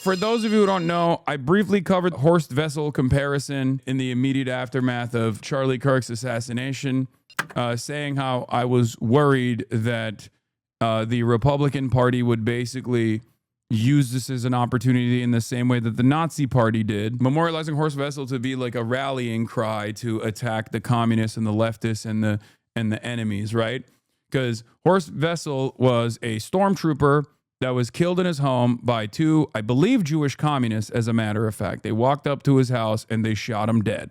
for those of you who don't know, I briefly covered Horst Wessel comparison in the immediate aftermath of Charlie Kirk's assassination, saying how I was worried that the Republican Party would basically use this as an opportunity in the same way that the Nazi Party did, memorializing Horst Wessel to be like a rallying cry to attack the communists and the leftists and the enemies, right? Because Horst Wessel was a stormtrooper that was killed in his home by two, I believe, Jewish communists, as a matter of fact. They walked up to his house and they shot him dead,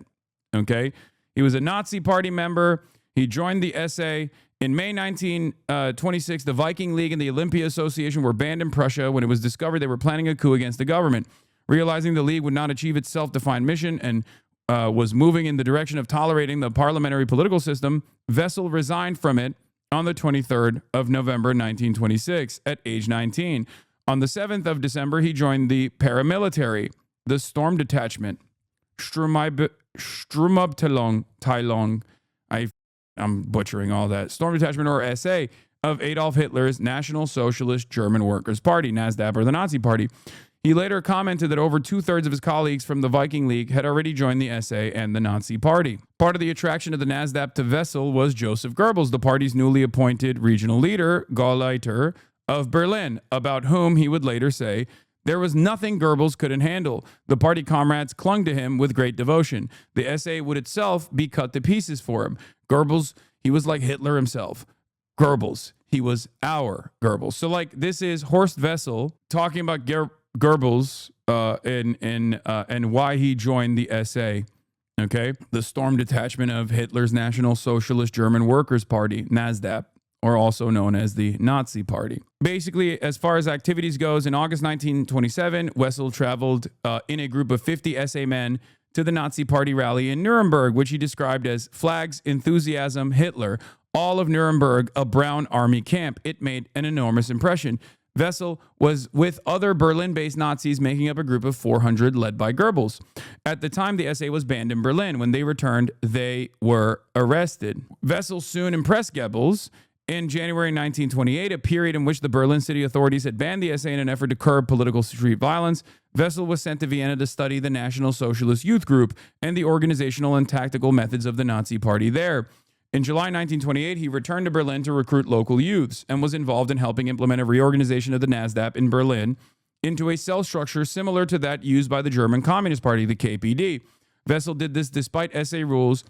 okay? He was a Nazi Party member. He joined the SA. In May 1926, the Viking League and the Olympia Association were banned in Prussia when it was discovered they were planning a coup against the government. Realizing the League would not achieve its self-defined mission and was moving in the direction of tolerating the parliamentary political system, Wessel resigned from it on the 23rd of November 1926 at age 19. On the 7th of December, he joined the paramilitary, the Storm Detachment, Sturmabteilung, I'm butchering all that, Storm Detachment or SA of Adolf Hitler's National Socialist German Workers' Party, NSDAP, or the Nazi Party. He later commented that over 2/3 of his colleagues from the Viking League had already joined the SA and the Nazi Party. Part of the attraction of the NSDAP to Wessel was Joseph Goebbels, the party's newly appointed regional leader, Gauleiter of Berlin, about whom he would later say, "There was nothing Goebbels couldn't handle. The party comrades clung to him with great devotion. The SA would itself be cut to pieces for him. Goebbels, he was like Hitler himself. Goebbels, he was our Goebbels." So like this is Horst Wessel talking about Goebbels and why he joined the SA, okay? The Storm Detachment of Hitler's National Socialist German Workers' Party, NSDAP, or also known as the Nazi Party. Basically, as far as activities goes, in August 1927, Wessel traveled in a group of 50 SA men to the Nazi Party rally in Nuremberg, which he described as flags, enthusiasm, Hitler, all of Nuremberg, a brown army camp. It made an enormous impression. Wessel was with other Berlin-based Nazis making up a group of 400 led by Goebbels. At the time, the SA was banned in Berlin. When they returned, they were arrested. Wessel soon impressed Goebbels. In January 1928, a period in which the Berlin city authorities had banned the SA in an effort to curb political street violence, Wessel was sent to Vienna to study the National Socialist Youth Group and the organizational and tactical methods of the Nazi Party there. In July 1928, he returned to Berlin to recruit local youths and was involved in helping implement a reorganization of the NSDAP in Berlin into a cell structure similar to that used by the German Communist Party, the KPD. Wessel did this despite SA rules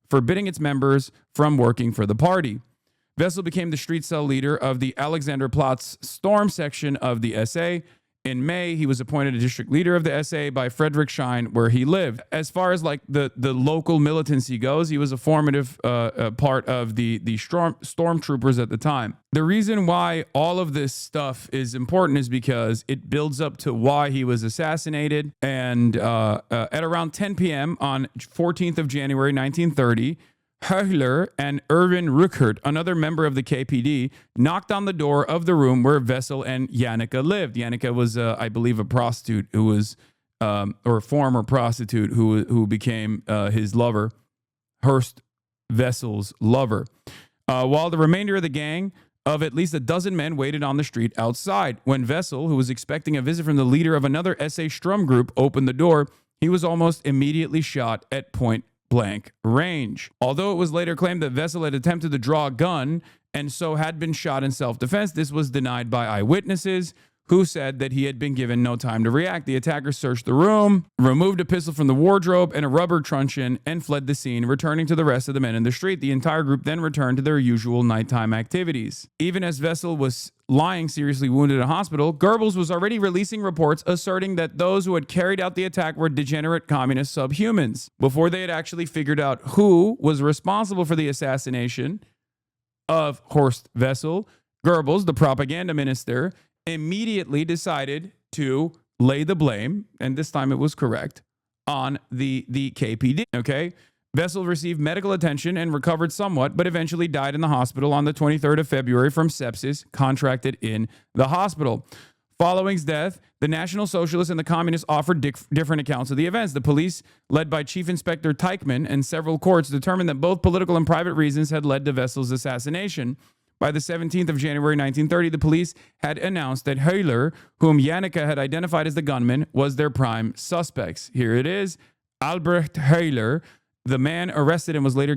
forbidding its members from working for the party. Wessel became the street cell leader of the Alexanderplatz Storm section of the SA. In May, he was appointed a district leader of the SA by Friedrichshain, where he lived. As far as like the local militancy goes, he was a formative part of the stormtroopers at the time. The reason why all of this stuff is important is because it builds up to why he was assassinated. And at around 10 p.m. on 14th of January 1930, Höchler and Erwin Ruckert, another member of the KPD, knocked on the door of the room where Wessel and Janica lived. Janica was, I believe, a prostitute who was, or a former prostitute who became his lover, Horst Wessel's lover. While the remainder of the gang of at least a dozen men waited on the street outside. When Wessel, who was expecting a visit from the leader of another SA Strum group, opened the door, he was almost immediately shot at point blank range. Although it was later claimed that Wessel had attempted to draw a gun and so had been shot in self-defense, this was denied by eyewitnesses who said that he had been given no time to react. The attacker searched the room, removed a pistol from the wardrobe and a rubber truncheon, and fled the scene, returning to the rest of the men in the street. The entire group then returned to their usual nighttime activities. Even as Wessel was lying seriously wounded in a hospital, Goebbels was already releasing reports asserting that those who had carried out the attack were degenerate communist subhumans. Before they had actually figured out who was responsible for the assassination of Horst Wessel, Goebbels, the propaganda minister, immediately decided to lay the blame, and this time it was correct, on the KPD, okay? Wessel received medical attention and recovered somewhat, but eventually died in the hospital on the 23rd of February from sepsis contracted in the hospital. Following his death, the National Socialists and the Communists offered different accounts of the events. The police, led by Chief Inspector Teichmann, and several courts determined that both political and private reasons had led to Wessel's assassination. By the 17th of January 1930, the police had announced that Höhler, whom Janneke had identified as the gunman, was their prime suspects. Here it is. Albrecht Höhler, the man arrested and was later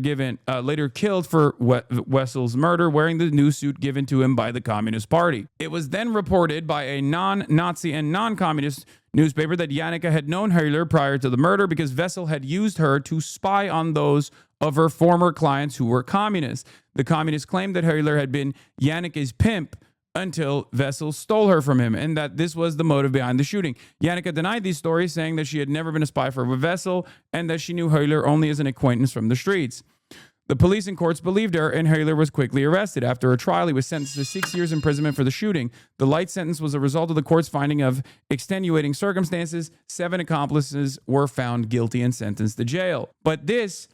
killed for Wessel's murder, wearing the new suit given to him by the Communist Party. It was then reported by a non-Nazi and non-communist newspaper that Janneke had known Höhler prior to the murder because Wessel had used her to spy on those of her former clients who were communists. The communists claimed that Höhler had been Janneke's pimp until Wessel stole her from him, and that this was the motive behind the shooting. Janneke denied these stories, saying that she had never been a spy for Wessel and that she knew Höhler only as an acquaintance from the streets. The police and courts believed her, and Höhler was quickly arrested. After a trial, he was sentenced to 6 years imprisonment for the shooting. The light sentence was a result of the court's finding of extenuating circumstances. 7 accomplices were found guilty and sentenced to jail. But this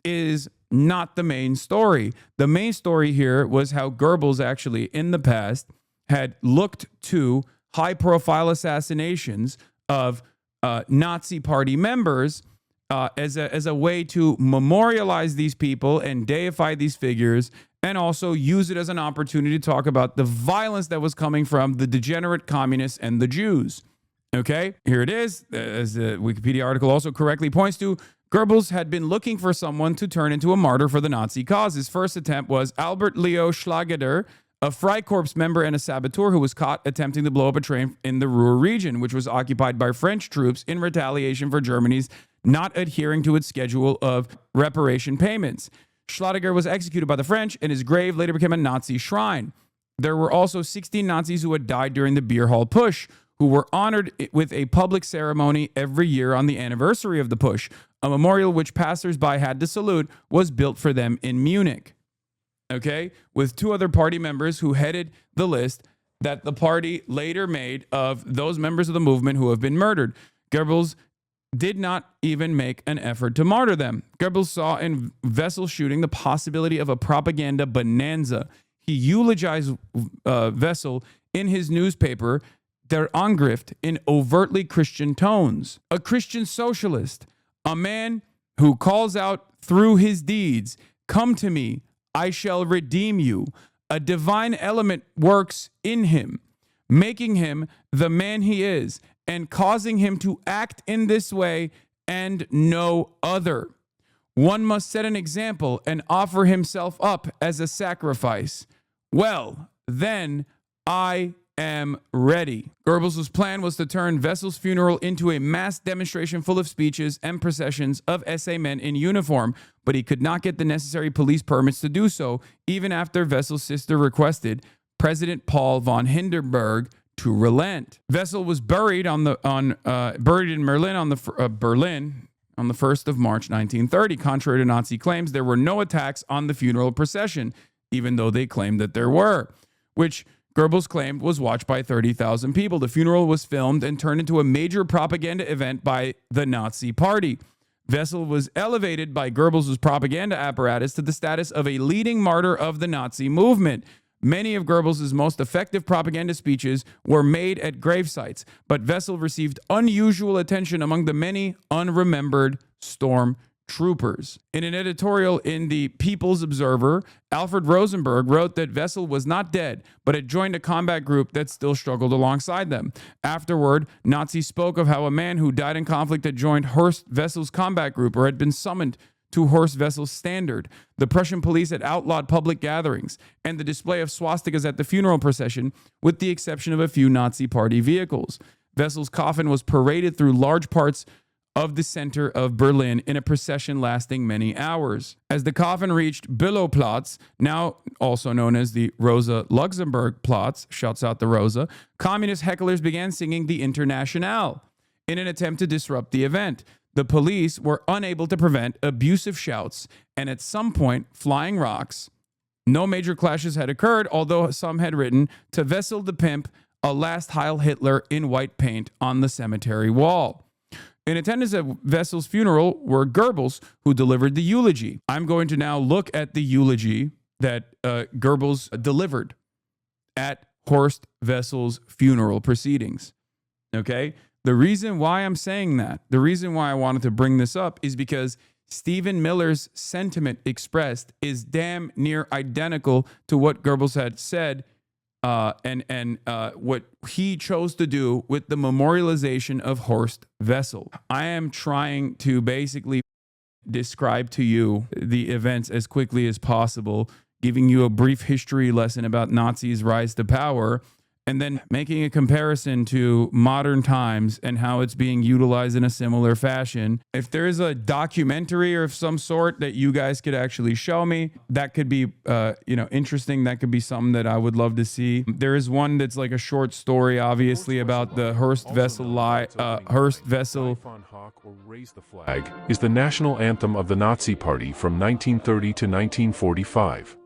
is not the main story. The main story here was how Goebbels actually in the past had looked to high-profile assassinations of Nazi party members as a way to memorialize these people and deify these figures, and also use it as an opportunity to talk about the violence that was coming from the degenerate communists and the Jews. Okay, here it is. As the Wikipedia article also correctly points to, Goebbels had been looking for someone to turn into a martyr for the Nazi cause. His first attempt was Albert Leo Schlager, a Freikorps member and a saboteur who was caught attempting to blow up a train in the Ruhr region, which was occupied by French troops in retaliation for Germany's not adhering to its schedule of reparation payments. Schlager was executed by the French, and his grave later became a Nazi shrine. There were also 16 Nazis who had died during the beer hall push, who were honored with a public ceremony every year on the anniversary of the push. A memorial which passers-by had to salute was built for them in Munich. Okay, with 2 other party members who headed the list that the party later made of those members of the movement who have been murdered. Goebbels did not even make an effort to martyr them. Goebbels saw in Wessel's shooting the possibility of a propaganda bonanza. He eulogized Wessel in his newspaper, Der Angriff, in overtly Christian tones. A Christian socialist, a man who calls out through his deeds, "Come to me, I shall redeem you." A divine element works in him, making him the man he is and causing him to act in this way and no other. One must set an example and offer himself up as a sacrifice. Well, then I am ready. Goebbels' plan was to turn Wessel's funeral into a mass demonstration full of speeches and processions of SA men in uniform, but he could not get the necessary police permits to do so, even after Wessel's sister requested President Paul von Hindenburg to relent. Wessel was buried in Berlin on the 1st of March 1930. Contrary to Nazi claims, there were no attacks on the funeral procession, even though they claimed that there were, which Goebbels claimed was watched by 30,000 people. The funeral was filmed and turned into a major propaganda event by the Nazi Party. Wessel was elevated by Goebbels' propaganda apparatus to the status of a leading martyr of the Nazi movement. Many of Goebbels' most effective propaganda speeches were made at gravesites, but Wessel received unusual attention among the many unremembered stormtroopers. In an editorial in the People's Observer, Alfred Rosenberg wrote that Wessel was not dead, but had joined a combat group that still struggled alongside them. Afterward, Nazis spoke of how a man who died in conflict had joined Horst Wessel's combat group or had been summoned to Horst Wessel's standard. The Prussian police had outlawed public gatherings and the display of swastikas at the funeral procession, with the exception of a few Nazi party vehicles. Wessel's coffin was paraded through large parts of the center of Berlin in a procession lasting many hours. As the coffin reached Billowplatz, now also known as the Rosa Luxemburg Platz, shouts out the Rosa, communist hecklers began singing the Internationale in an attempt to disrupt the event. The police were unable to prevent abusive shouts and at some point flying rocks. No major clashes had occurred, although some had written "To Wessel the Pimp, a last Heil Hitler" in white paint on the cemetery wall. In attendance at Wessel's funeral were Goebbels, who delivered the eulogy. I'm going to now look at the eulogy that Goebbels delivered at Horst Wessel's funeral proceedings. Okay? The reason why I'm saying that, the reason why I wanted to bring this up is because Stephen Miller's sentiment expressed is damn near identical to what Goebbels had said and what he chose to do with the memorialization of Horst Wessel. I am trying to basically describe to you the events as quickly as possible, giving you a brief history lesson about Nazis' rise to power, and then making a comparison to modern times and how it's being utilized in a similar fashion. If there's a documentary or of some sort that you guys could actually show me, that could be, interesting. That could be something that I would love to see. There is one that's like a short story, obviously, about the Horst Wessel or Raise the Flag is the national anthem of the Nazi Party from 1930 to 1945.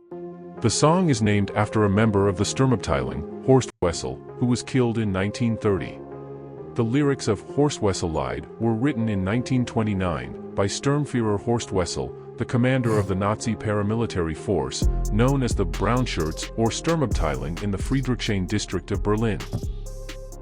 The song is named after a member of the Sturmabteilung, Horst Wessel, who was killed in 1930. The lyrics of Horst Wessel Lied were written in 1929 by Sturmführer Horst Wessel, the commander of the Nazi paramilitary force, known as the Brownshirts or Sturmabteilung in the Friedrichshain district of Berlin.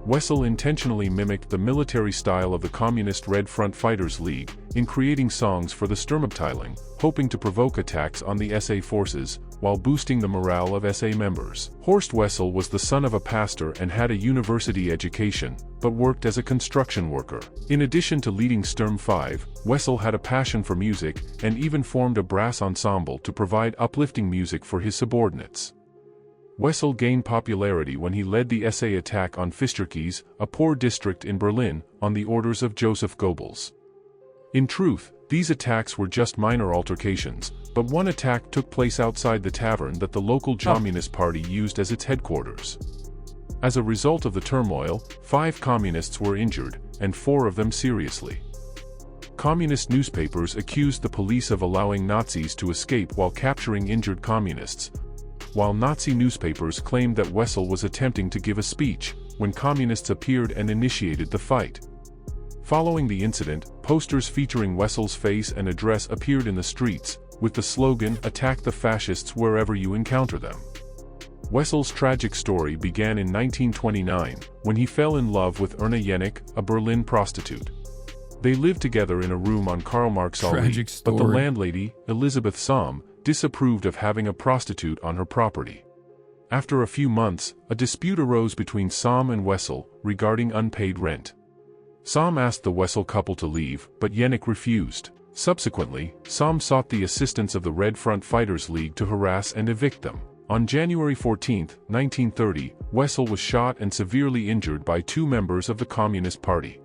Wessel intentionally mimicked the military style of the Communist Red Front Fighters League in creating songs for the Sturmabteilung, hoping to provoke attacks on the SA forces, while boosting the morale of SA members. Horst Wessel was the son of a pastor and had a university education, but worked as a construction worker. In addition to leading Sturm 5, Wessel had a passion for music and even formed a brass ensemble to provide uplifting music for his subordinates. Wessel gained popularity when he led the SA attack on Fischkirch, a poor district in Berlin, on the orders of Joseph Goebbels. In truth, these attacks were just minor altercations, but one attack took place outside the tavern that the local Communist Party used as its headquarters. As a result of the turmoil, 5 communists were injured, and 4 of them seriously. Communist newspapers accused the police of allowing Nazis to escape while capturing injured communists, while Nazi newspapers claimed that Wessel was attempting to give a speech when communists appeared and initiated the fight. Following the incident, posters featuring Wessel's face and address appeared in the streets, with the slogan, "Attack the fascists wherever you encounter them." Wessel's tragic story began in 1929, when he fell in love with Erna Jenick, a Berlin prostitute. They lived together in a room on Karl Marx Allee, but the landlady, Elisabeth Somm, disapproved of having a prostitute on her property. After a few months, a dispute arose between Somm and Wessel regarding unpaid rent. Somm asked the Wessel couple to leave, but Jenick refused. Subsequently, Somm sought the assistance of the Red Front Fighters League to harass and evict them. On January 14, 1930, Wessel was shot and severely injured by 2 members of the Communist Party.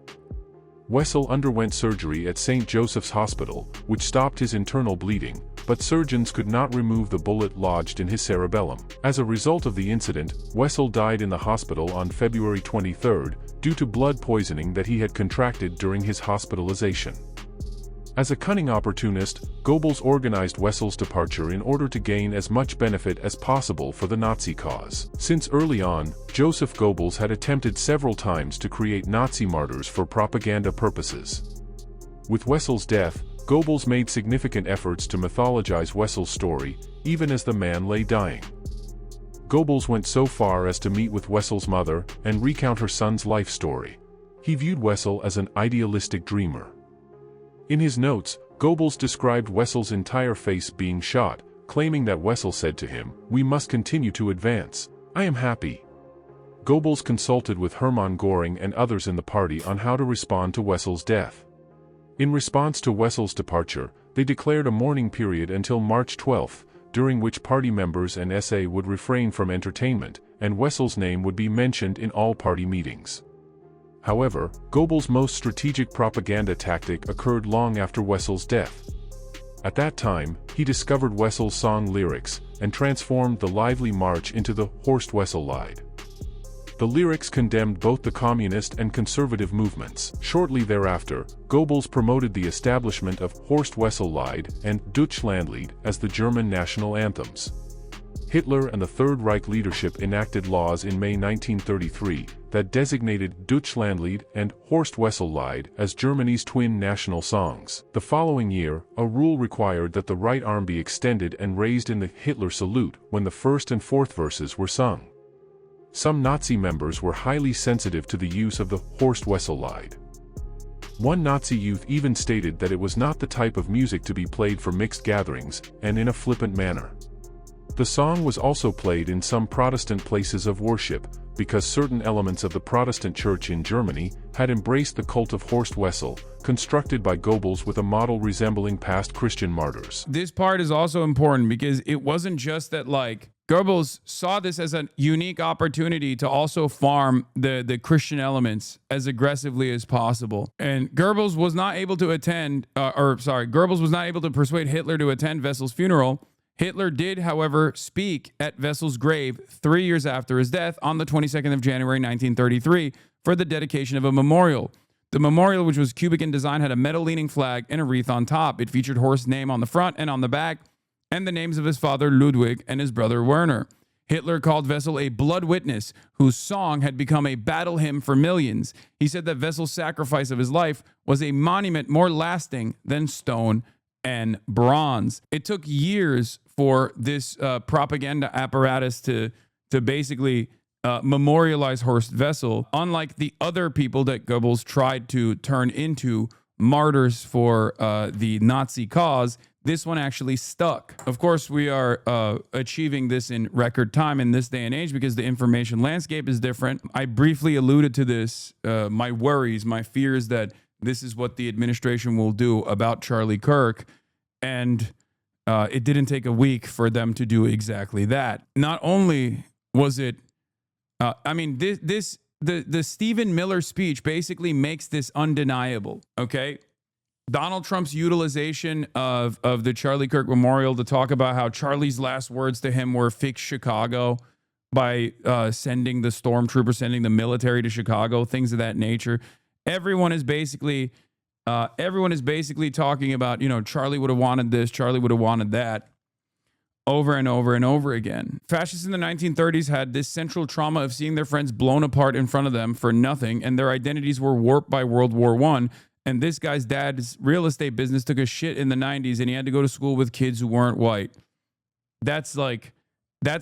Wessel underwent surgery at St. Joseph's Hospital, which stopped his internal bleeding, but surgeons could not remove the bullet lodged in his cerebellum. As a result of the incident, Wessel died in the hospital on February 23 due to blood poisoning that he had contracted during his hospitalization. As a cunning opportunist, Goebbels organized Wessel's departure in order to gain as much benefit as possible for the Nazi cause. Since early on, Joseph Goebbels had attempted several times to create Nazi martyrs for propaganda purposes. With Wessel's death, Goebbels made significant efforts to mythologize Wessel's story, even as the man lay dying. Goebbels went so far as to meet with Wessel's mother and recount her son's life story. He viewed Wessel as an idealistic dreamer. In his notes, Goebbels described Wessel's entire face being shot, claiming that Wessel said to him, "We must continue to advance. I am happy." Goebbels consulted with Hermann Göring and others in the party on how to respond to Wessel's death. In response to Wessel's departure, they declared a mourning period until March 12, during which party members and SA would refrain from entertainment, and Wessel's name would be mentioned in all party meetings. However, Goebbels' most strategic propaganda tactic occurred long after Wessel's death. At that time, he discovered Wessel's song lyrics and transformed the lively march into the Horst Wessel Lied. The lyrics condemned both the communist and conservative movements. Shortly thereafter, Goebbels promoted the establishment of Horst Wessel Lied and Deutschlandlied as the German national anthems. Hitler and the Third Reich leadership enacted laws in May 1933 that designated Deutschlandlied and Horst Wessel Lied as Germany's twin national songs. The following year, a rule required that the right arm be extended and raised in the Hitler salute when the first and fourth verses were sung. Some Nazi members were highly sensitive to the use of the Horst Wessel Lied. One Nazi youth even stated that it was not the type of music to be played for mixed gatherings, and in a flippant manner. The song was also played in some Protestant places of worship, because certain elements of the Protestant Church in Germany had embraced the cult of Horst Wessel, constructed by Goebbels with a model resembling past Christian martyrs. This part is also important because it wasn't just that, like, Goebbels saw this as a unique opportunity to also farm the Christian elements as aggressively as possible. And Goebbels was not able to Goebbels was not able to persuade Hitler to attend Wessel's funeral. Hitler did, however, speak at Wessel's grave 3 years after his death on the 22nd of January 1933 for the dedication of a memorial. The memorial, which was cubic in design, had a metal-leaning flag and a wreath on top. It featured Horst's name on the front and on the back, and the names of his father Ludwig and his brother Werner. Hitler called Wessel a blood witness whose song had become a battle hymn for millions. He said that Wessel's sacrifice of his life was a monument more lasting than stone and bronze. It took years for this propaganda apparatus to basically memorialize Horst Wessel, unlike the other people that Goebbels tried to turn into martyrs for the Nazi cause. This one actually stuck. Of course, we are achieving this in record time in this day and age because the information landscape is different. I briefly alluded to this, my worries, my fears that this is what the administration will do about Charlie Kirk. And it didn't take a week for them to do exactly that. Not only was it, the Stephen Miller speech basically makes this undeniable, okay? Donald Trump's utilization of the Charlie Kirk Memorial to talk about how Charlie's last words to him were "fix Chicago" by sending the military to Chicago, things of that nature. Everyone is basically talking about, Charlie would have wanted this, Charlie would have wanted that, over and over and over again. Fascists in the 1930s had this central trauma of seeing their friends blown apart in front of them for nothing, and their identities were warped by World War I. And this guy's dad's real estate business took a shit in the 90s, and he had to go to school with kids who weren't white. That's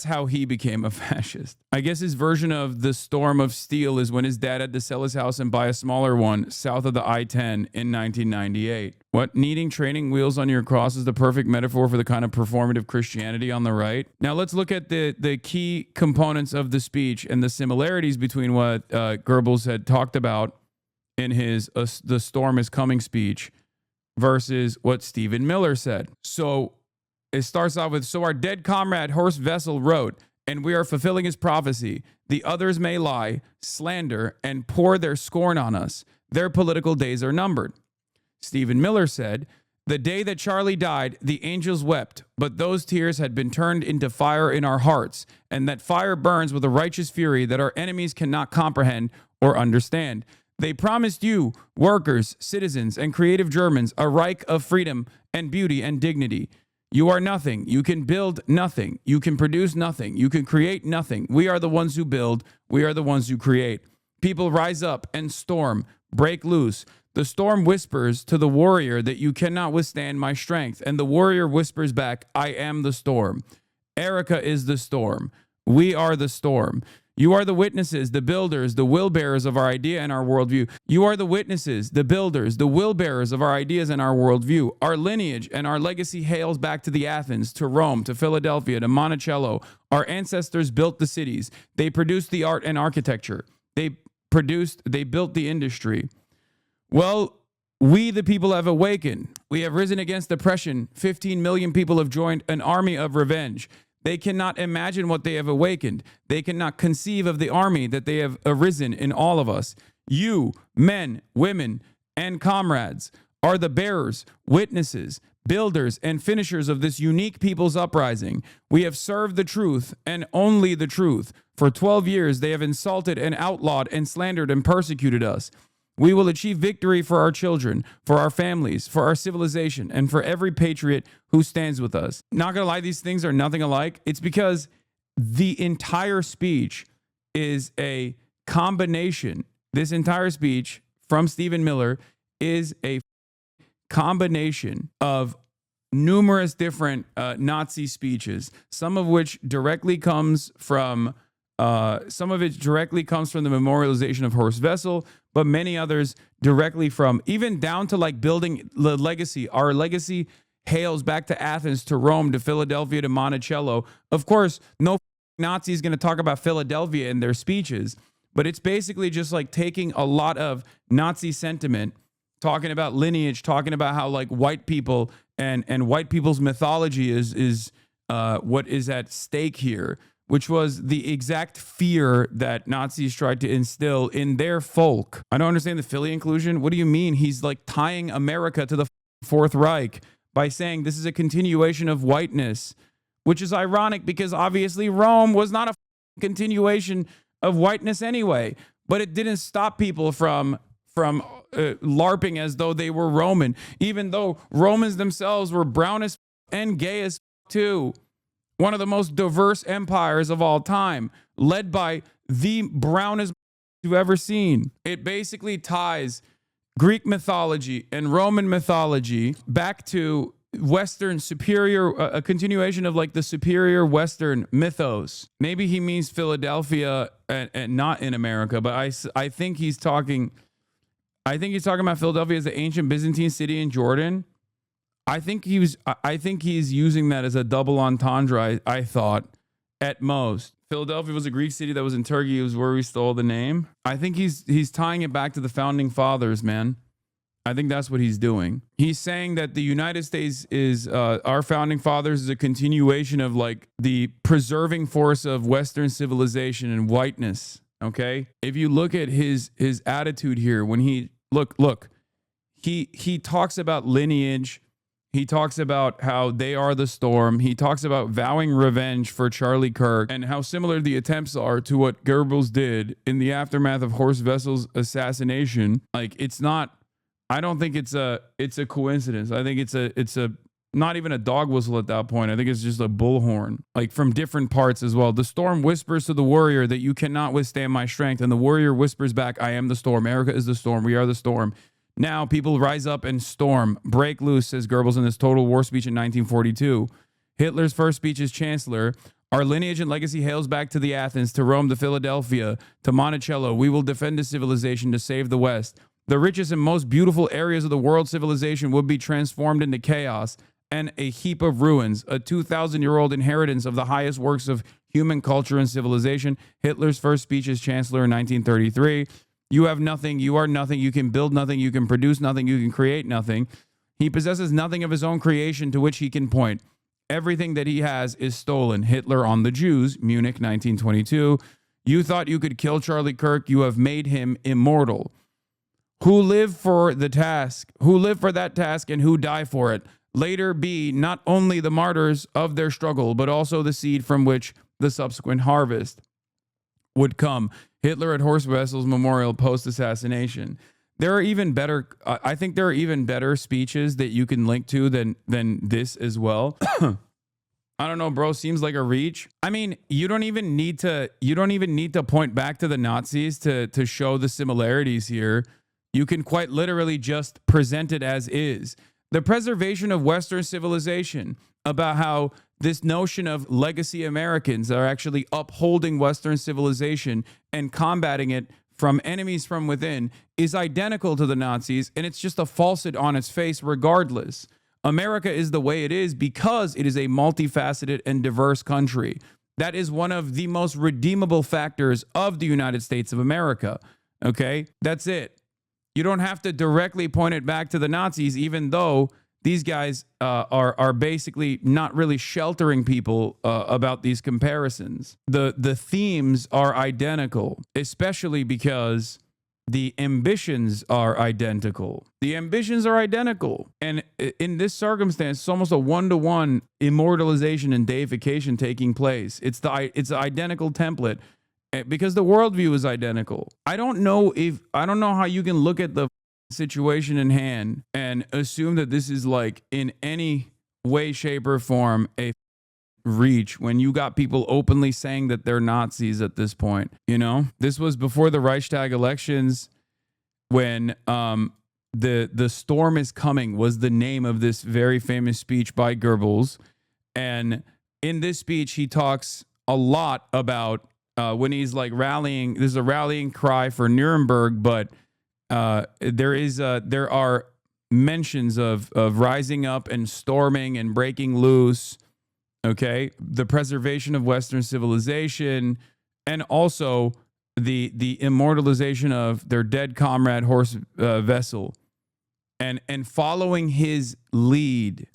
how he became a fascist. I guess his version of the storm of steel is when his dad had to sell his house and buy a smaller one south of the I-10 in 1998. What, needing training wheels on your cross is the perfect metaphor for the kind of performative Christianity on the right? Now let's look at the key components of the speech and the similarities between what Goebbels had talked about in his "The Storm is Coming" speech versus what Stephen Miller said. So it starts off with, "So our dead comrade Horst Wessel wrote, and we are fulfilling his prophecy. The others may lie, slander, and pour their scorn on us. Their political days are numbered." Stephen Miller said, "The day that Charlie died, the angels wept, but those tears had been turned into fire in our hearts, and that fire burns with a righteous fury that our enemies cannot comprehend or understand. They promised you, workers, citizens, and creative Germans, a Reich of freedom and beauty and dignity. You are nothing. You can build nothing. You can produce nothing. You can create nothing. We are the ones who build. We are the ones who create. People rise up and storm, break loose. The storm whispers to the warrior that you cannot withstand my strength, and the warrior whispers back, I am the storm. Erica is the storm. We are the storm. You are the witnesses, the builders, the will-bearers of our idea and our worldview. You are the witnesses, the builders, the will-bearers of our ideas and our worldview. Our lineage and our legacy hails back to the Athens, to Rome, to Philadelphia, to Monticello. Our ancestors built the cities. They produced the art and architecture. They built the industry. Well, we, the people, have awakened. We have risen against oppression. 15 million people have joined an army of revenge. They cannot imagine what they have awakened. They cannot conceive of the army that they have arisen in all of us. You, men, women, and comrades, are the bearers, witnesses, builders, and finishers of this unique people's uprising. We have served the truth and only the truth. For 12 years, they have insulted and outlawed and slandered and persecuted us. We will achieve victory for our children, for our families, for our civilization, and for every patriot who stands with us. Not gonna lie, these things are nothing alike. It's because the entire speech is a combination. This entire speech from Stephen Miller is a combination of numerous different Nazi speeches, some of which directly comes from the memorialization of Horst Wessel, but many others directly from, even down to like building the legacy. Our legacy hails back to Athens, to Rome, to Philadelphia, to Monticello. Of course, no Nazi is going to talk about Philadelphia in their speeches, but it's basically just like taking a lot of Nazi sentiment, talking about lineage, talking about how like white people and white people's mythology is what is at stake here, which was the exact fear that Nazis tried to instill in their folk. I don't understand the Philly inclusion. What do you mean? He's like tying America to the Fourth Reich by saying this is a continuation of whiteness, which is ironic because obviously Rome was not a continuation of whiteness anyway, but it didn't stop people from LARPing as though they were Roman, even though Romans themselves were brown as and gay as too. One of the most diverse empires of all time, led by the brownest you've ever seen. It basically ties Greek mythology and Roman mythology back to Western superior, a continuation of like the superior Western mythos. Maybe he means Philadelphia and not in America, but I think he's talking about Philadelphia as the ancient Byzantine city in Jordan. I think he's using that as a double entendre, I thought, at most. Philadelphia was a Greek city that was in Turkey. It was where we stole the name. I think he's tying it back to the founding fathers, man. I think that's what he's doing. He's saying that the United States is, our founding fathers is a continuation of like the preserving force of Western civilization and whiteness. Okay. If you look at his attitude here, when he he talks about lineage. He talks about how they are the storm. He talks about vowing revenge for Charlie Kirk and how similar the attempts are to what Goebbels did in the aftermath of Horst Wessel's assassination. Like, it's not, I don't think it's a coincidence. I think it's a not even a dog whistle at that point. I think it's just a bullhorn, like from different parts as well. The storm whispers to the warrior that you cannot withstand my strength. And the warrior whispers back, I am the storm. America is the storm. We are the storm. Now people rise up and storm, break loose, says Goebbels in his total war speech in 1942. Hitler's first speech as chancellor. Our lineage and legacy hails back to the Athens, to Rome, to Philadelphia, to Monticello. We will defend the civilization to save the West. The richest and most beautiful areas of the world civilization would be transformed into chaos and a heap of ruins, a 2,000-year-old inheritance of the highest works of human culture and civilization. Hitler's first speech as chancellor in 1933. You have nothing, you are nothing, you can build nothing, you can produce nothing, you can create nothing. He possesses nothing of his own creation to which he can point. Everything that he has is stolen. Hitler on the Jews, Munich 1922. You thought you could kill Charlie Kirk, you have made him immortal. Who live for the task, who live for that task and who die for it, later be not only the martyrs of their struggle, but also the seed from which the subsequent harvest would come. Hitler at Horst Wessel's memorial post-assassination. There are even better, I think there are even better speeches that you can link to than this as well. I don't know, bro, seems like a reach. I mean, you don't even need to point back to the Nazis to show the similarities here. You can quite literally just present it as is. The preservation of Western civilization, about how this notion of legacy Americans are actually upholding Western civilization and combating it from enemies from within, is identical to the Nazis, and it's just a falsehood on its face regardless. America is the way it is because it is a multifaceted and diverse country. That is one of the most redeemable factors of the United States of America. Okay? That's it. You don't have to directly point it back to the Nazis, even though these guys are basically not really sheltering people about these comparisons. The themes are identical, especially because the ambitions are identical. The ambitions are identical. And in this circumstance, it's almost a one-to-one immortalization and deification taking place. It's the identical template because the worldview is identical. I don't know how you can look at the situation in hand and assume that this is like in any way, shape, or form a reach when you got people openly saying that they're Nazis at this point. You know, this was before the Reichstag elections when the storm is coming was the name of this very famous speech by Goebbels. And in this speech, he talks a lot about when he's like rallying. This is a rallying cry for Nuremberg, but there are mentions of rising up and storming and breaking loose. Okay, the preservation of Western civilization, and also the immortalization of their dead comrade Horst Wessel, and following his lead.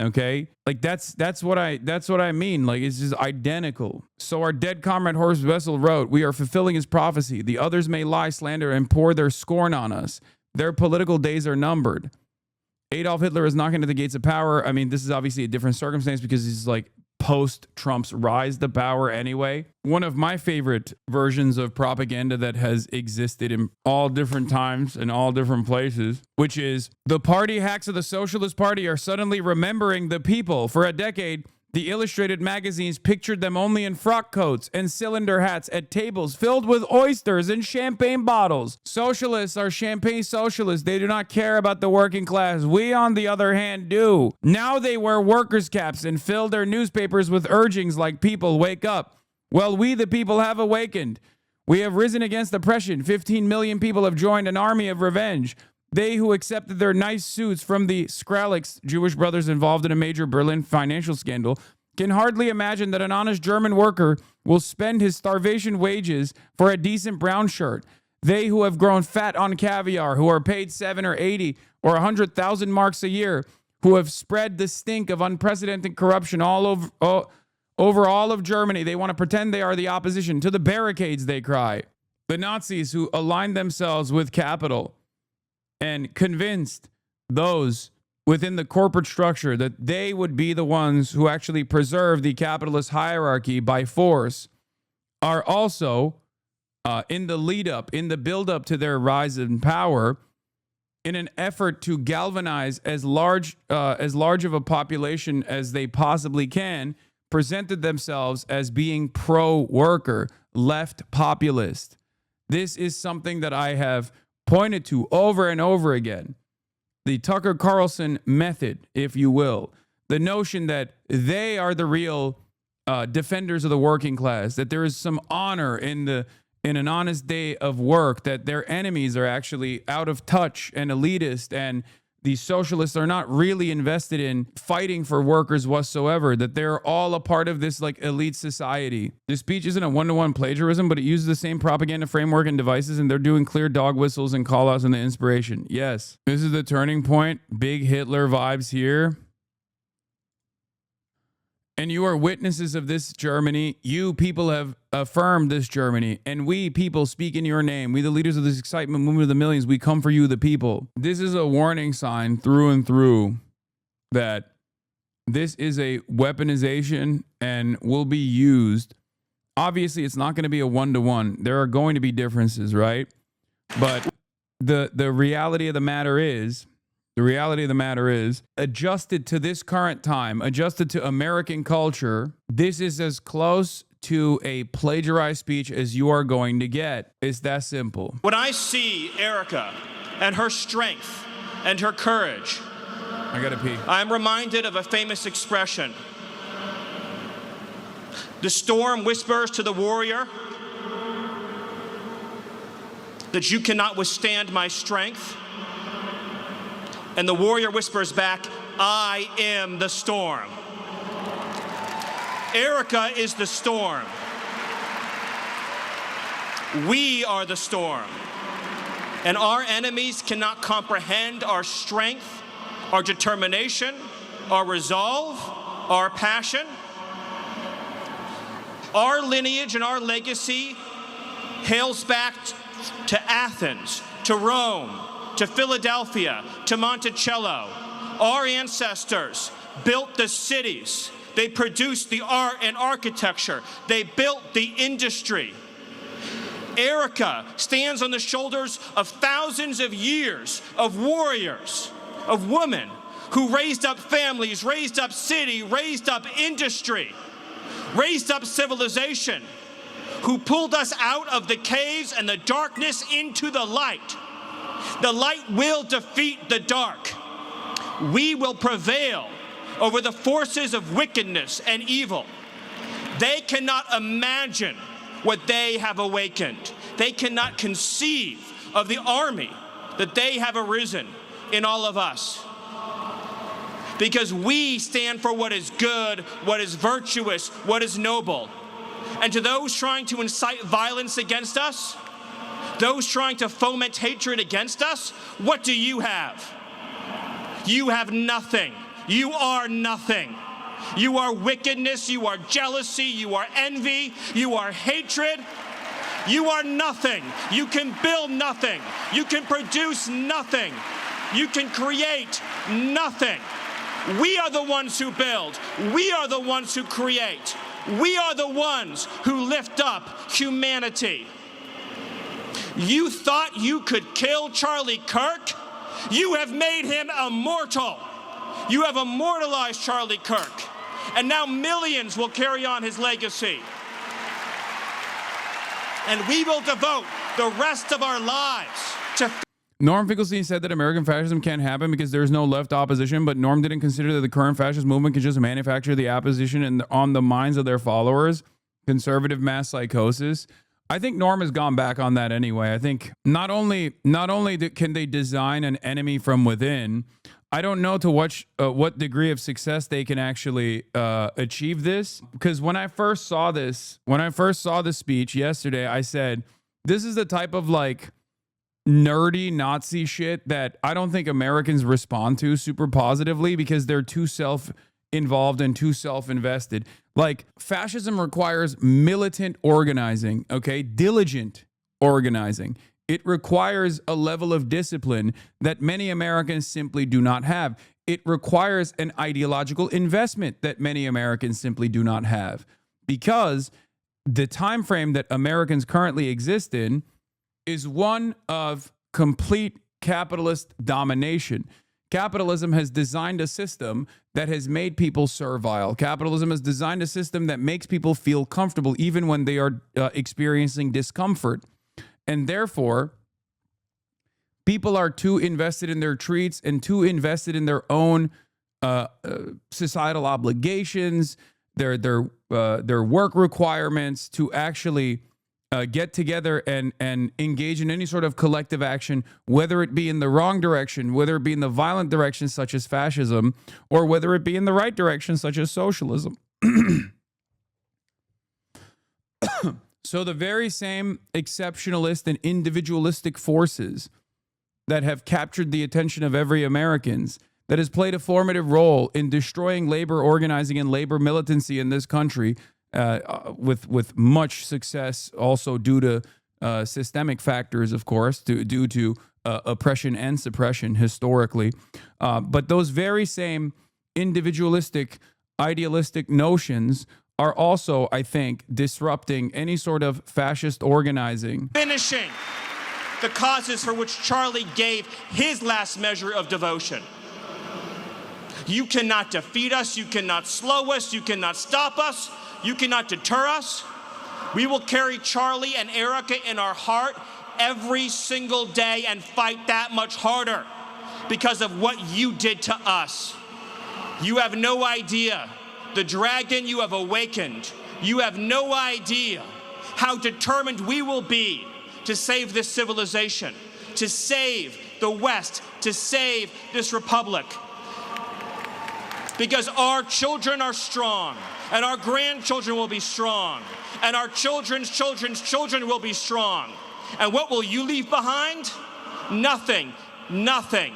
Okay, like that's what I mean. Like, it's just identical. So our dead comrade Horst Wessel wrote, "We are fulfilling his prophecy. The others may lie, slander, and pour their scorn on us. Their political days are numbered. Adolf Hitler is knocking at the gates of power." I mean, this is obviously a different circumstance because he's like post-Trump's rise to power anyway. One of my favorite versions of propaganda that has existed in all different times and all different places, which is the party hacks of the Socialist Party are suddenly remembering the people. For a decade, the illustrated magazines pictured them only in frock coats and cylinder hats at tables filled with oysters and champagne bottles. Socialists are champagne socialists. They do not care about the working class. We, on the other hand, do. Now they wear workers' caps and fill their newspapers with urgings like, "People, wake up." Well, we, the people, have awakened. We have risen against oppression. 15 million people have joined an army of revenge. They who accepted their nice suits from the Skralex, Jewish brothers involved in a major Berlin financial scandal, can hardly imagine that an honest German worker will spend his starvation wages for a decent brown shirt. They who have grown fat on caviar, who are paid 7 or 80 or 100,000 marks a year, who have spread the stink of unprecedented corruption all over all of Germany. They want to pretend they are the opposition. To the barricades, they cry. The Nazis who aligned themselves with capital and convinced those within the corporate structure that they would be the ones who actually preserve the capitalist hierarchy by force are also in the lead up, in the build up to their rise in power, in an effort to galvanize as large of a population as they possibly can, presented themselves as being pro-worker, left populist. This is something that I have pointed to over and over again. The Tucker Carlson method, if you will. The notion that they are the real defenders of the working class, that there is some honor in an honest day of work, that their enemies are actually out of touch and elitist, and the socialists are not really invested in fighting for workers whatsoever, that they're all a part of this like elite society. This speech isn't a one-to-one plagiarism, but it uses the same propaganda framework and devices, and they're doing clear dog whistles and call-outs in the inspiration. Yes, this is the turning point. Big Hitler vibes here. And you are witnesses of this Germany. You people have affirmed this Germany. And we people speak in your name. We, the leaders of this excitement movement of the millions, we come for you, the people. This is a warning sign through and through that this is a weaponization and will be used. Obviously, it's not going to be a one-to-one. There are going to be differences, right? But the reality of the matter is, adjusted to this current time, adjusted to American culture, this is as close to a plagiarized speech as you are going to get. It's that simple. When I see Erica and her strength and her courage, I gotta pee. I'm reminded of a famous expression. The storm whispers to the warrior that you cannot withstand my strength. And the warrior whispers back, I am the storm. Erica is the storm. We are the storm. And our enemies cannot comprehend our strength, our determination, our resolve, our passion. Our lineage and our legacy hails back to Athens, to Rome, to Philadelphia, to Monticello. Our ancestors built the cities. They produced the art and architecture. They built the industry. Erica stands on the shoulders of thousands of years of warriors, of women who raised up families, raised up city, raised up industry, raised up civilization, who pulled us out of the caves and the darkness into the light. The light will defeat the dark. We will prevail over the forces of wickedness and evil. They cannot imagine what they have awakened. They cannot conceive of the army that they have arisen in all of us. Because we stand for what is good, what is virtuous, what is noble. And to those trying to incite violence against us, those trying to foment hatred against us, what do you have? You have nothing. You are nothing. You are wickedness, you are jealousy, you are envy, you are hatred. You are nothing. You can build nothing. You can produce nothing. You can create nothing. We are the ones who build. We are the ones who create. We are the ones who lift up humanity. You thought you could kill Charlie Kirk? You have made him immortal. You have immortalized Charlie Kirk. And now millions will carry on his legacy. And we will devote the rest of our lives to... Norm Finkelstein said that American fascism can't happen because there's no left opposition, but Norm didn't consider that the current fascist movement can just manufacture the opposition on the minds of their followers. Conservative mass psychosis. I think Norm has gone back on that anyway. I think not only can they design an enemy from within, I don't know to what degree of success they can actually achieve this. Because when I first saw the speech yesterday, I said, this is the type of like nerdy Nazi shit that I don't think Americans respond to super positively because they're too self-involved and too self-invested. Like, fascism requires militant organizing, okay? Diligent organizing. It requires a level of discipline that many Americans simply do not have. It requires an ideological investment that many Americans simply do not have, because the time frame that Americans currently exist in is one of complete capitalist domination. Capitalism has designed a system that has made people servile. Capitalism has designed a system that makes people feel comfortable even when they are experiencing discomfort. And therefore, people are too invested in their treats and too invested in their own societal obligations, their work requirements to actually get together and engage in any sort of collective action, whether it be in the wrong direction, whether it be in the violent direction, such as fascism, or whether it be in the right direction, such as socialism. So the very same exceptionalist and individualistic forces that have captured the attention of every Americans, that has played a formative role in destroying labor organizing and labor militancy in this country, with much success, also due to systemic factors, of course, due to oppression and suppression historically. But those very same individualistic, idealistic notions are also, I think, disrupting any sort of fascist organizing. Finishing the causes for which Charlie gave his last measure of devotion. You cannot defeat us, you cannot slow us, you cannot stop us, you cannot deter us. We will carry Charlie and Erica in our heart every single day and fight that much harder because of what you did to us. You have no idea the dragon you have awakened. You have no idea how determined we will be to save this civilization, to save the West, to save this republic. Because our children are strong, and our grandchildren will be strong, and our children's children's children will be strong. And what will you leave behind? Nothing. Nothing.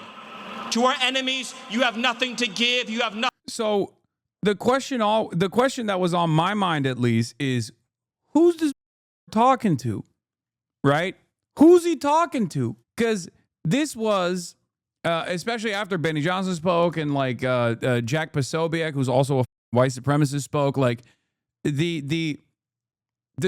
To our enemies, you have nothing to give. You have nothing. So the question that was on my mind, at least, is who's this talking to, right? Who's he talking to? Because this was, especially after Benny Johnson spoke and like Jack Posobiec, who's also a white supremacist, spoke, like the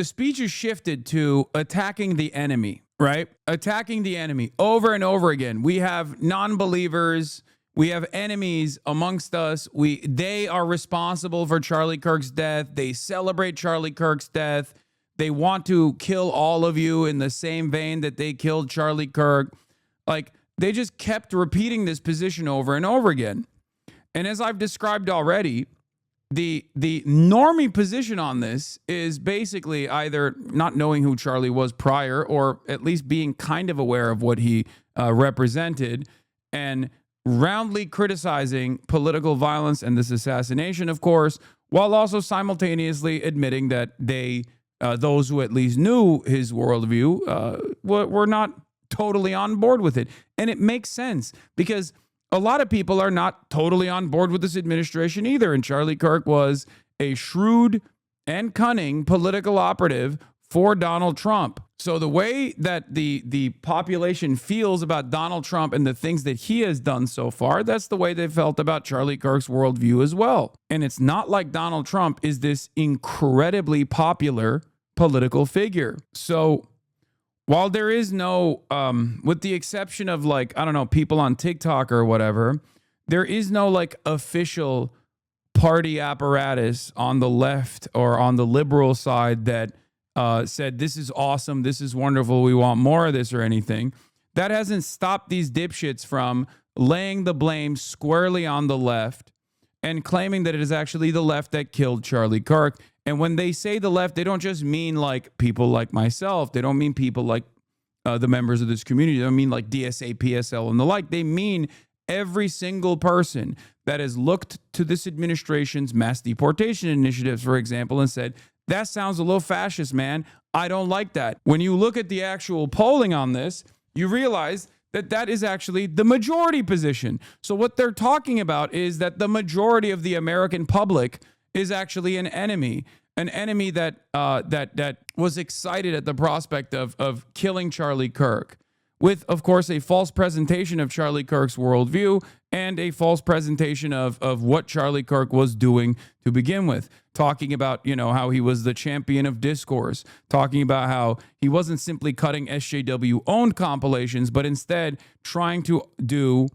speeches shifted to attacking the enemy, right? Attacking the enemy over and over again. We have non-believers. We have enemies amongst us. They are responsible for Charlie Kirk's death. They celebrate Charlie Kirk's death. They want to kill all of you in the same vein that they killed Charlie Kirk. Like, they just kept repeating this position over and over again. And as I've described already, the normie position on this is basically either not knowing who Charlie was prior, or at least being kind of aware of what he represented, and roundly criticizing political violence and this assassination, of course, while also simultaneously admitting that those who at least knew his worldview were not totally on board with it. And it makes sense, because a lot of people are not totally on board with this administration either. And Charlie Kirk was a shrewd and cunning political operative for Donald Trump. So the way that the population feels about Donald Trump and the things that he has done so far, that's the way they felt about Charlie Kirk's worldview as well. And it's not like Donald Trump is this incredibly popular political figure. So while there is no, with the exception of like, I don't know, people on TikTok or whatever, there is no like official party apparatus on the left or on the liberal side that said, this is awesome, this is wonderful, we want more of this or anything. That hasn't stopped these dipshits from laying the blame squarely on the left and claiming that it is actually the left that killed Charlie Kirk. And when they say the left, they don't just mean like people like myself. They don't mean people like the members of this community. They don't mean like DSA, PSL, and the like. They mean every single person that has looked to this administration's mass deportation initiatives, for example, and said, that sounds a little fascist, man. I don't like that. When you look at the actual polling on this, you realize that that is actually the majority position. So what they're talking about is that the majority of the American public is actually an enemy that that was excited at the prospect of killing Charlie Kirk, with, of course, a false presentation of Charlie Kirk's worldview and a false presentation of what Charlie Kirk was doing to begin with. Talking about, you know, how he was the champion of discourse, talking about how he wasn't simply cutting SJW-owned compilations, but instead trying to do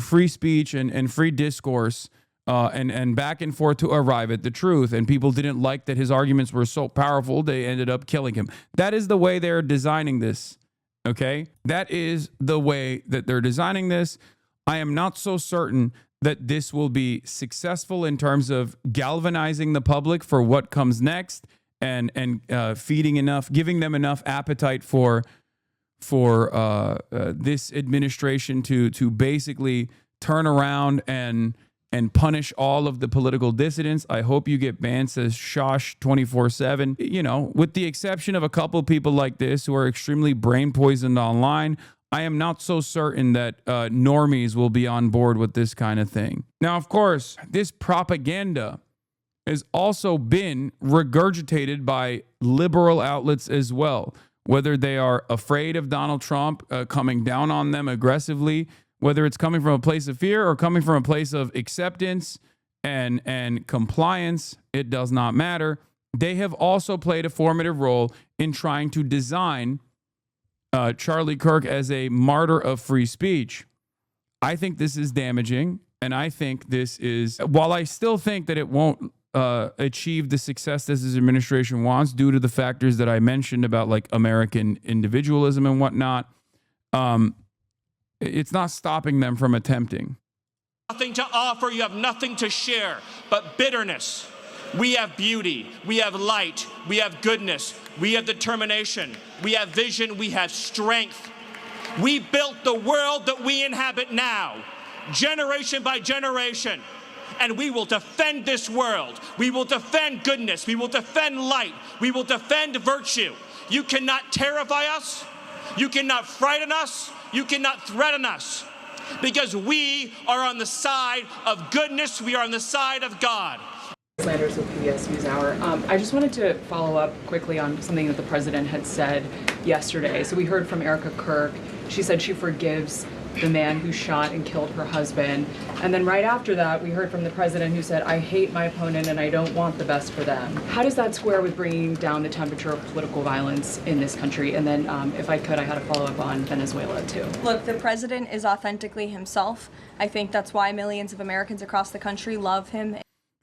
free speech and free discourse and back and forth to arrive at the truth. And people didn't like that his arguments were so powerful, they ended up killing him. That is the way they're designing this, okay? That is the way that they're designing this. I am not so certain that this will be successful in terms of galvanizing the public for what comes next and giving them enough appetite for this administration to basically turn around and punish all of the political dissidents. I hope you get banned, says Shosh 24/7. You know, with the exception of a couple of people like this who are extremely brain poisoned online, I am not so certain that normies will be on board with this kind of thing. Now, of course, this propaganda has also been regurgitated by liberal outlets as well, whether they are afraid of Donald Trump coming down on them aggressively, whether it's coming from a place of fear or coming from a place of acceptance and compliance, it does not matter. They have also played a formative role in trying to design Charlie Kirk as a martyr of free speech. I think this is damaging, and I think this is, while I still think that it won't achieve the success that this administration wants due to the factors that I mentioned about like American individualism and whatnot, it's not stopping them from attempting. Nothing to offer, you have nothing to share but bitterness. We have beauty, we have light, we have goodness, we have determination, we have vision, we have strength. We built the world that we inhabit now, generation by generation, and we will defend this world. We will defend goodness, we will defend light, we will defend virtue. You cannot terrify us, you cannot frighten us, you cannot threaten us, because we are on the side of goodness, we are on the side of God. Sanders with PBS NewsHour. I just wanted to follow up quickly on something that the president had said yesterday. So we heard from Erica Kirk. She said she forgives the man who shot and killed her husband. And then right after that, we heard from the president who said, I hate my opponent and I don't want the best for them. How does that square with bringing down the temperature of political violence in this country? And then if I could, I had a follow up on Venezuela too. Look, the president is authentically himself. I think that's why millions of Americans across the country love him.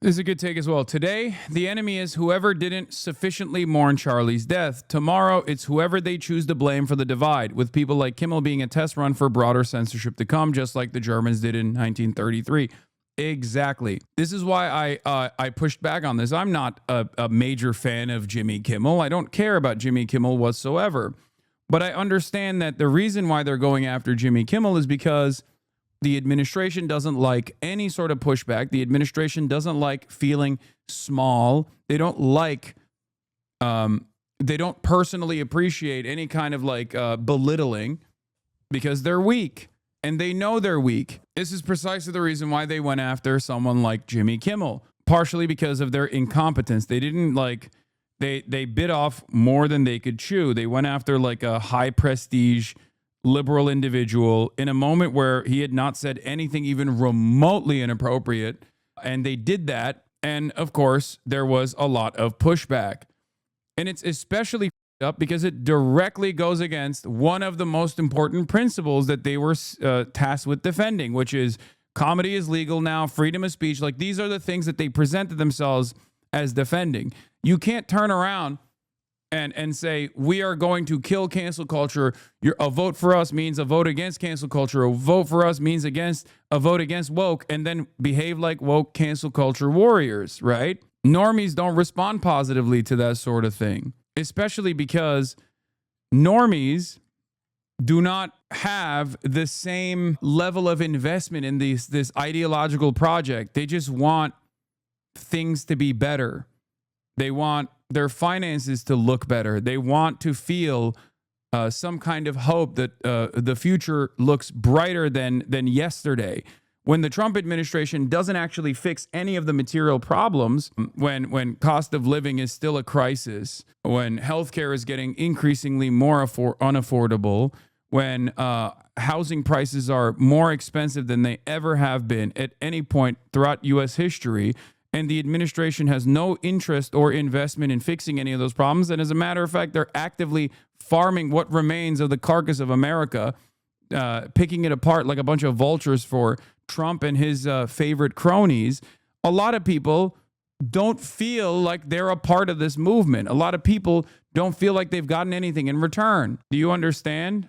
This is a good take as well. Today, the enemy is whoever didn't sufficiently mourn Charlie's death. Tomorrow, it's whoever they choose to blame for the divide, with people like Kimmel being a test run for broader censorship to come, just like the Germans did in 1933. Exactly. This is why I pushed back on this. I'm not a major fan of Jimmy Kimmel. I don't care about Jimmy Kimmel whatsoever. But I understand that the reason why they're going after Jimmy Kimmel is because the administration doesn't like any sort of pushback. The administration doesn't like feeling small. They don't like, they don't personally appreciate any kind of like belittling because they're weak and they know they're weak. This is precisely the reason why they went after someone like Jimmy Kimmel, partially because of their incompetence. They didn't like, they bit off more than they could chew. They went after like a high prestige liberal individual in a moment where he had not said anything even remotely inappropriate. And they did that. And of course, there was a lot of pushback. And it's especially up because it directly goes against one of the most important principles that they were tasked with defending, which is comedy is legal now, freedom of speech. Like these are the things that they presented themselves as defending. You can't turn around and say, we are going to kill cancel culture. A vote for us means a vote against cancel culture. A vote for us means a vote against woke, and then behave like woke cancel culture warriors, right? Normies don't respond positively to that sort of thing, especially because normies do not have the same level of investment in this ideological project. They just want things to be better. They want their finances to look better. They want to feel some kind of hope that the future looks brighter than yesterday. When the Trump administration doesn't actually fix any of the material problems, when cost of living is still a crisis, when healthcare is getting increasingly more unaffordable, when housing prices are more expensive than they ever have been at any point throughout U.S. history, and the administration has no interest or investment in fixing any of those problems. And as a matter of fact, they're actively farming what remains of the carcass of America, picking it apart like a bunch of vultures for Trump and his favorite cronies. A lot of people don't feel like they're a part of this movement. A lot of people don't feel like they've gotten anything in return. Do you understand?